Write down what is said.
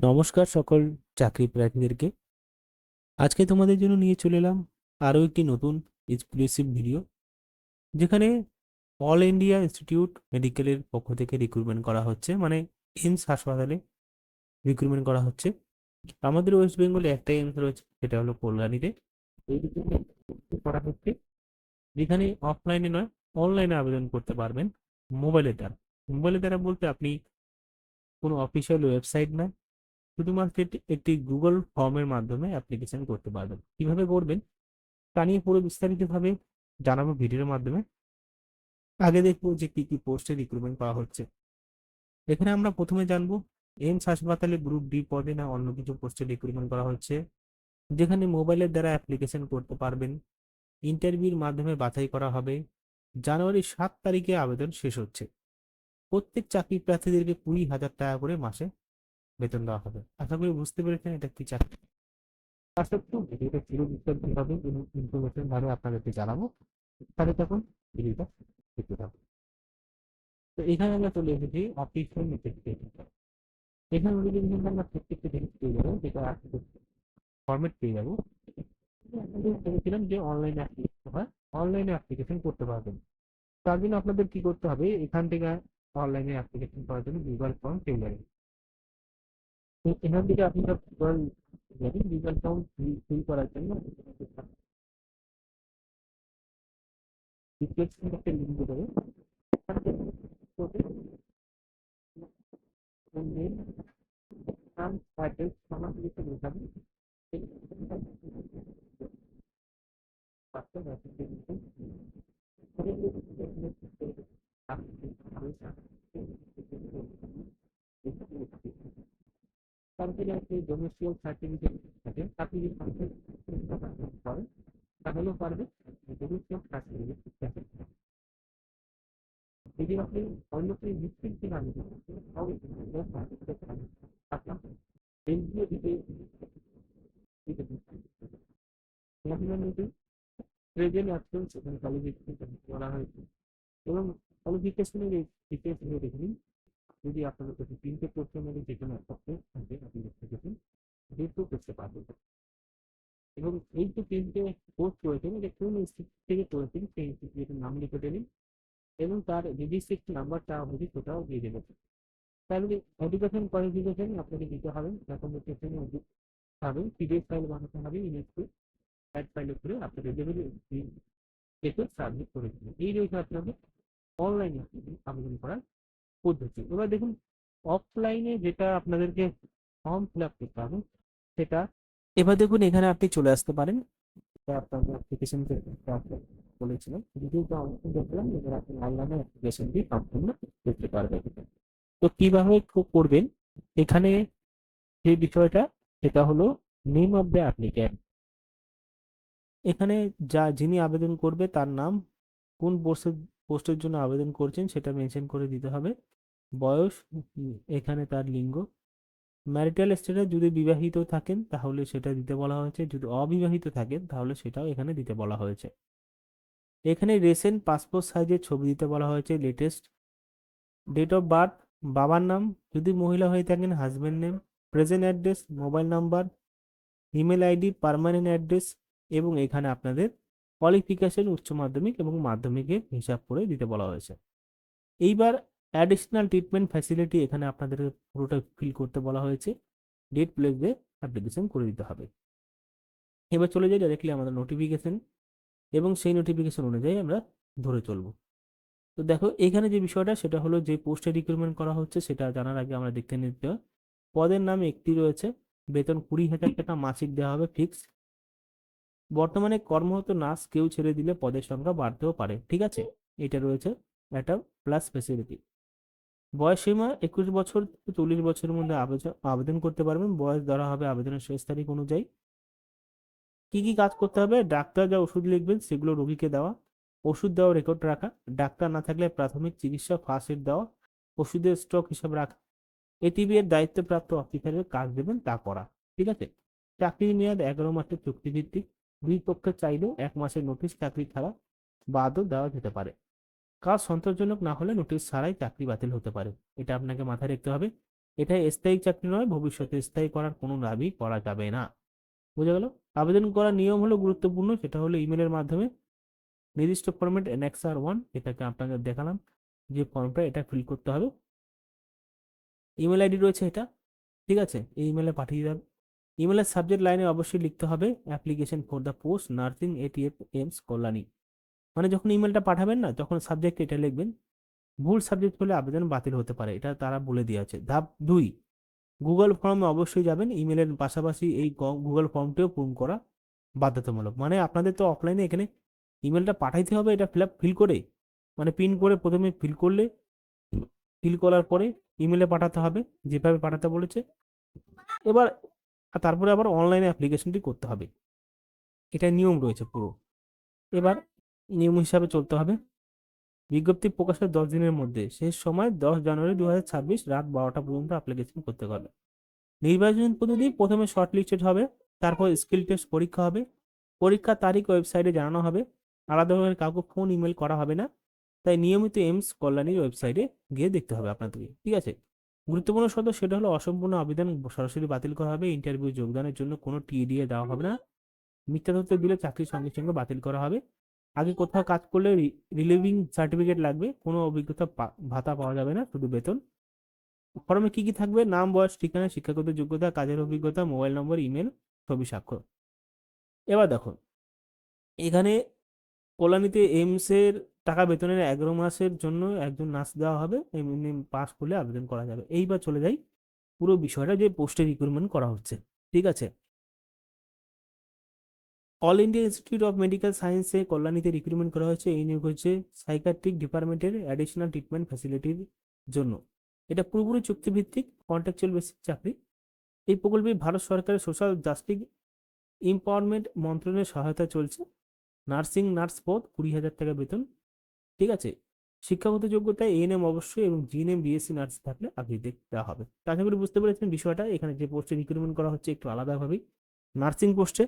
নমস্কার সকল চাকরি প্রার্থীদেরকে। আজকে তোমাদের জন্য নিয়ে চলে এলাম আরও একটি নতুন এক্সক্লুসিভ ভিডিও, যেখানে অল ইন্ডিয়া ইনস্টিটিউট মেডিকেলের পক্ষ থেকে রিক্রুটমেন্ট করা হচ্ছে, মানে এইমস হাসপাতালে রিক্রুটমেন্ট করা হচ্ছে। আমাদের ওয়েস্ট বেঙ্গলে একটাই এইমস রয়েছে, সেটা হলো কল্যাণীতে। এই recruitment করা হচ্ছে, যেখানে অফলাইনে নয় অনলাইনে আবেদন করতে পারবেন মোবাইলের দ্বারা। মোবাইলের দ্বারা বলতে আপনি কোনো অফিসিয়াল ওয়েবসাইট না, শুধুমাত্র একটি গুগল ফর্মের মাধ্যমে অ্যাপ্লিকেশন করতে পারবেন। কিভাবে করবেন তা নিয়ে পুরো বিস্তারিতভাবে জানাবো ভিডিওর মাধ্যমে। আগে দেখবো যে কি কি পোস্টে রিক্রুটমেন্ট করা হচ্ছে। এখানে আমরা প্রথমে জানবো এইমস হাসপাতালে গ্রুপ ডি পদে না অন্য কিছু পোস্টে রিক্রুটমেন্ট করা হচ্ছে, যেখানে মোবাইলের দ্বারা অ্যাপ্লিকেশন করতে পারবেন। ইন্টারভিউর মাধ্যমে বাছাই করা হবে। জানুয়ারি 7 তারিখে আবেদন শেষ হচ্ছে। প্রত্যেক চাকরি প্রার্থীদেরকে 20,000 টাকা করে মাসে বেতন দেওয়া হবে। আশা করি বুঝতে পেরেছেন এটা কি চাকরি। তা সত্ত্বেও ভিডিওটা চির বিস্তারিত হবে এবং ইনফরমেশন ভাবে আপনাদেরকে জানাবো। তাহলে তখন ভিডিওটা দেখতে থাকুন। তো এখানে আমরা চলে এসেছি অফিসিয়াল নোটিফিকেশন। এখানে নোটিফিকেশন আমরা প্রত্যেকটা জিনিস পেয়ে যাবো, যেটা ফরম্যাট পেয়ে যাবো। আপনাদের বলেছিলাম যে অনলাইনে অ্যাপ্লিকেশন হয়, অনলাইনে অ্যাপ্লিকেশন করতে পারবেন। তার জন্য আপনাদের কি করতে হবে, এখান থেকে অনলাইনে অ্যাপ্লিকেশন করার জন্য গুগল ফর্ম পেয়ে যাবেন। তো এখান থেকে আপনারা গুগল ফর্ম ফিল করার জন্য ডিসক্রিপশনে একটা লিঙ্ক দেবে। মেল নাম অ্যাড্রেস সমস্ত কিছু লেখাবে। তারপরে আপনি ডোমেস্টিক সার্টিফিকেট থাকে, আপনি যদি করেন তাহলেও পারবে। ডোমেস্টিক সার্টিফিকেট থাকে, যদি আপনি অন্য কোনো ভিত্তিক থেকে আবেদন করতে তাহলে আপনার এনজিও দিতে দিতে প্রেজেন্ট অ্যাবসেন্স সেখানে কোয়ালিফিকেশন করা হয়েছে এবং কোয়ালিফিকেশনের ডিটেলস নিয়ে দেখে নিন। যদি আপনাদের কাছে 3টে প্রশ্নের মধ্যে যে কোনো একটা থাকে, আপনি দেখতে যেহেতু করতে পারবেন। এবং এই যে 3টে পোস্ট রয়েছে, যে কোন ইনস্টিটিউট থেকে করেছেন সেই ইনস্টিটিউটের নাম লিখে দেবেন এবং তার রেজিস্ট্রেশন নাম্বারটা হবে সেটাও দিয়ে দেবেন। তাহলে এডুকেশন কোয়ালিফিকেশন আপনাকে দিতে হবে, ডকুমেন্টেশন হবে, পিডিএফ ফাইল বানাতে হবে, ইমেজকে অ্যাড ফাইল করে আপনাদের ডেটে সাবমিট করে দেবেন। এই রয়েছে আপনাদের অনলাইনে আবেদন করার পদ্ধতি। এবার দেখুন অফলাইনে যেটা আপনাদেরকে ফর্ম ফিল আপ করতে হবে সেটা। এবার দেখুন এখানে আপনি চলে আসতে পারেন। আপনাদের অ্যাপ্লিকেশন বলেছিলাম ভিডিওটা অবশ্যই দেখলাম, এবার আপনি অনলাইনে অ্যাপ্লিকেশনটি সম্পূর্ণ করতে পারবেন। তো কিভাবে করবেন, এখানে যে বিষয়টা সেটা হলো নেম অফ দ্য অ্যাপ্লিক্যান্ট। এখানে যিনি আবেদন করবে তার নাম, কোন পোস্টের জন্য আবেদন করছেন সেটা মেনশন করে দিতে হবে, বয়স, এখানে তার লিঙ্গ, ম্যারিটাল স্ট্যাটাস যদি বিবাহিত থাকেন তাহলে সেটা দিতে বলা হয়েছে, যদি অবিবাহিত থাকেন তাহলে সেটাও এখানে দিতে বলা হয়েছে। এখানে রিসেন্ট পাসপোর্ট সাইজের ছবি দিতে বলা হয়েছে, লেটেস্ট ডেট অফ বার্থ, বাবার নাম, যদি মহিলা হয়ে থাকেন husband name, present address, mobile number, email ID, permanent address এবং এখানে আপনাদের কোয়ালিফিকেশন উচ্চ মাধ্যমিক এবং মাধ্যমিকের হিসাব করে দিতে বলা হয়েছে। এইবার অ্যাডিশনাল ট্রিটমেন্ট ফ্যাসিলিটি এখানে আপনাদের পুরোটা ফিল করতে বলা হয়েছে, ডেট প্লেসে অ্যাপ্লিকেশন করে দিতে হবে। এবার চলে যাই ডাইরেক্টলি আমাদের নোটিফিকেশন এবং সেই নোটিফিকেশন অনুযায়ী আমরা ধরে চলবো। তো দেখো এখানে যে বিষয়টা সেটা হলো যে পোস্টে রিক্রুটমেন্ট করা হচ্ছে সেটা জানার আগে আমরা দেখতে নিতে হবে। পদের নাম একটি রয়েছে, বেতন 20,000 টাকা মাসিক দেওয়া হবে ফিক্সড। বর্তমানে কর্মরত নার্স কেউ ছেড়ে দিলে পদের সংখ্যা বাড়তেও পারে, ঠিক আছে, এটা রয়েছে একটা প্লাস ফেসিলিটি। বয়স সীমা 21 বছর থেকে 40 বছরের মধ্যে আবেদন করতে পারবেন। বয়স ধরা হবে আবেদনের শেষ তারিখ অনুযায়ী। কি কি কাজ করতে হবে, ডাক্তার যা ওষুধ লিখবেন সেগুলো রোগীকে দেওয়া, ওষুধ দেওয়া রেকর্ড রাখা, ডাক্তার না থাকলে প্রাথমিক চিকিৎসা ফার্স্ট এড দেওয়া, ওষুধের স্টক হিসাব রাখা, এটিবি এর দায়িত্বপ্রাপ্ত অফিসারের কাজ দেবেন তা করা, ঠিক আছে। চাকরির মেয়াদ 11 মাসের চুক্তিভিত্তিক। দুই পক্ষে চাইলেও 1 মাসের নোটিশ চাকরি ছাড়া বাদও দেওয়া যেতে পারে। কাজ সন্তোষজনক না হলে নোটিশ ছাড়াই চাকরি বাতিল হতে পারে, এটা আপনাকে মাথায় রাখতে হবে। এটা স্থায়ী চাকরি নয়, ভবিষ্যতে স্থায়ী করার কোনো দাবি করা যাবে না। বোঝা গেল? আবেদন করার নিয়ম হলো গুরুত্বপূর্ণ, সেটা হলো ইমেলের মাধ্যমে নির্দিষ্ট ফরম্যাট অ্যানেক্সার 1, এটাকে আপনাকে দেখালাম যে ফর্মটা, এটা ফিল করতে হবে। ইমেল আইডি রয়েছে এটা, ঠিক আছে, এই ইমেলে পাঠিয়ে দেবেন। ইমেলের সাবজেক্ট লাইনে অবশ্যই লিখতে হবে application for the post nursing এটিএফ এমস কল্যাণী। মানে যখন ইমেলটা পাঠাবেন না, তখন সাবজেক্ট এটা লিখবেন। ভুল সাবজেক্ট হলে আবেদন বাতিল হতে পারে, এটা তারা বলে দিয়ে আছে। ধাপ 2, গুগল ফর্মে অবশ্যই যাবেন। ইমেলের পাশাপাশি এই গুগল ফর্মটিও পূরণ করা বাধ্যতামূলক। মানে আপনাদের তো অফলাইনে এখানে ইমেলটা পাঠাইতে হবে, এটা ফিল করে, মানে পিন করে প্রথমে ফিল করার পরে ইমেলে পাঠাতে হবে যেভাবে পাঠাতে বলেছে। এবার তারপরে আবার অনলাইনে অ্যাপ্লিকেশনটি করতে হবে, এটা নিয়ম রয়েছে পুরো। এবার নিয়ম হিসাবে চলতে হবে। বিজ্ঞপ্তি প্রকাশের 10 দিনের মধ্যে, শেষ সময় 10 জানুয়ারি 2026 রাত 12টা পর্যন্ত অ্যাপ্লিকেশন করতে হবে। নির্বাচন পদ্ধতি, প্রথমে শর্ট লিস্টেড হবে, তারপর স্কিল টেস্ট পরীক্ষা হবে। পরীক্ষার তারিখ ওয়েবসাইটে জানানো হবে। আলাদাভাবে কাউকে ফোন ইমেল করা হবে না, তাই নিয়মিত এমস কল্যাণীর ওয়েবসাইটে গিয়ে দেখতে হবে আপনাদেরকে, ঠিক আছে। গুরুত্বপূর্ণ শর্ত, সেটা হলো অসম্পূর্ণ আবেদন সরাসরি বাতিল করা হবে। ইন্টারভিউ যোগদানের জন্য কোনো টিএডিএ দেওয়া হবে না। মিথ্যা তথ্য দিলে চাকরির সঙ্গে সঙ্গে বাতিল করা হবে। আগে কোথাও কাজ করলে রিলিভিং সার্টিফিকেট লাগবে, কোনো অভিজ্ঞতা ভাতা পাওয়া যাবে না, শুধু বেতন। ফর্মে কি কি থাকবে? নাম, বয়স, ঠিকানা, শিক্ষাগত যোগ্যতা, কাজের অভিজ্ঞতা, মোবাইল নম্বর, ইমেল, ছবি, স্বাক্ষর। এবার দেখো, এখানে কল্যাণীতে এইমস এর টাকা বেতনের 11 মাসের জন্য একজন নার্স দেওয়া হবে, এমনি পাস করলে আবেদন করা যাবে। এইবার চলে যাই পুরো বিষয়টা, যে পোস্টে রিক্রুটমেন্ট করা হচ্ছে, ঠিক আছে। All India institute of medical সায়েন্সে কল্যাণীতে রিক্রুটমেন্ট করা হয়েছে। এই নিয়োগ হচ্ছে সাইকাট্রিক ডিপার্টমেন্টের অ্যাডিশনাল ট্রিটমেন্ট ফ্যাসিলিটির জন্য। এটা পুরোপুরি চুক্তিভিত্তিক কন্ট্রাকচুয়াল বেসিক চাকরি। এই প্রকল্পে ভারত সরকারের সোশ্যাল জাস্টিস এম্পাওয়ারমেন্ট মন্ত্রণালয়ের সহায়তা চলছে। নার্সিং নার্স পদ, 20,000 টাকা বেতন, ঠিক আছে। শিক্ষাগত যোগ্যতায় এএনএম অবশ্যই, এবং জিএনএম বিএসসি নার্স থাকলে আগ্রহী দেওয়া হবে। তো আশা করি বুঝতে পেরেছেন বিষয়টা। এখানে যে পোস্টে রিক্রুটমেন্ট করা হচ্ছে একটু আলাদাভাবেই, নার্সিং পোস্টে